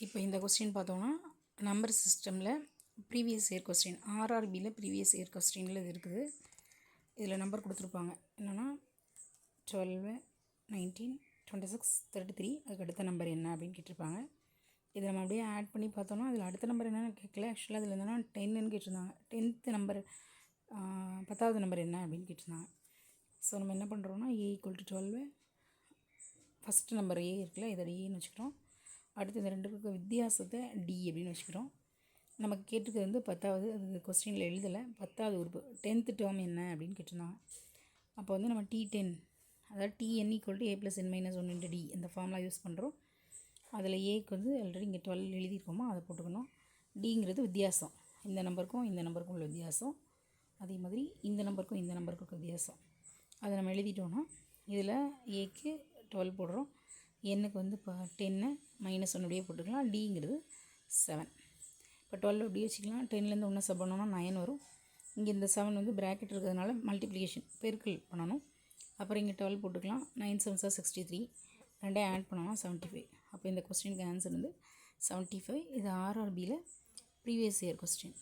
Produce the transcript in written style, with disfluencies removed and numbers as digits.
இப்போ இந்த கொஸ்டின் பார்த்தோன்னா நம்பர் சிஸ்டமில் ப்ரீவியஸ் இயர் கொஸ்டின் ஆர்ஆர்பியில் ப்ரீவியஸ் இயர் கொஸ்டினில் இது இருக்குது. இதில் நம்பர் கொடுத்துருப்பாங்க என்னென்னா 12, 19, 26, 33 அதுக்கு அடுத்த நம்பர் என்ன அப்படின்னு கேட்டிருப்பாங்க. இதை நம்ம அப்படியே ஆட் பண்ணி பார்த்தோன்னா அதில் அடுத்த நம்பர் என்னென்னு கேட்கல. ஆக்சுவலாக அதில் என்னென்னா 10ன்னு கேட்டிருந்தாங்க. 10th நம்பர் 10வது நம்பர் என்ன அப்படின்னு கேட்டிருந்தாங்க. ஸோ நம்ம என்ன பண்ணுறோன்னா A = 12 ஃபஸ்ட்டு நம்பர் A இருக்குல்ல, இதை Aன்னு வச்சுக்கிறோம். அடுத்து இந்த ரெண்டுக்கு வித்தியாசத்தை D அப்படின்னு வச்சுக்கிறோம். நமக்கு கேட்டிருக்கிறது வந்து 10வது, அது கொஸ்டினில் எழுதலை, 10வது உறுப்பு 10th டேர்ம் என்ன அப்படின்னு கேட்டிருந்தாங்க. அப்போ வந்து நம்ம T10 அதாவது Tn = A + n - 1 × D இந்த ஃபார்முலா யூஸ் பண்ணுறோம். அதில் ஏக்கு வந்து ஆல்ரெடி இங்கே 12 எழுதியிருக்கோமோ அதை போட்டுக்கணும். டிங்கிறது வித்தியாசம், இந்த நம்பருக்கும் இந்த நம்பருக்கும் உள்ள வித்தியாசம். அதே மாதிரி இந்த நம்பருக்கும் இந்த நம்பருக்கும் வித்தியாசம். அதை நம்ம எழுதிட்டோன்னா இதில் ஏக்கு 12 போடுறோம், எண்ணுக்கு வந்து இப்போ 10 -1 அப்படியே போட்டுக்கலாம். டிங்கிறது 7. இப்போ 12 அப்படியே வச்சுக்கலாம். 10லேருந்து 1 சப் பண்ணோன்னா 9 வரும். இங்கே இந்த 7 வந்து ப்ராக்கெட் இருக்கிறதுனால மல்டிப்ளிகேஷன் பெருக்கல் பண்ணணும். அப்புறம் இங்கே 12 போட்டுக்கலாம். 9 7s are 63, ரெண்டையும் ஆட் பண்ணோன்னா 75. அப்போ இந்த கொஸ்டினுக்கு ஆன்சர் வந்து 75. இது ஆர்ஆர்பியில் ப்ரீவியஸ் இயர் கொஸ்டின்.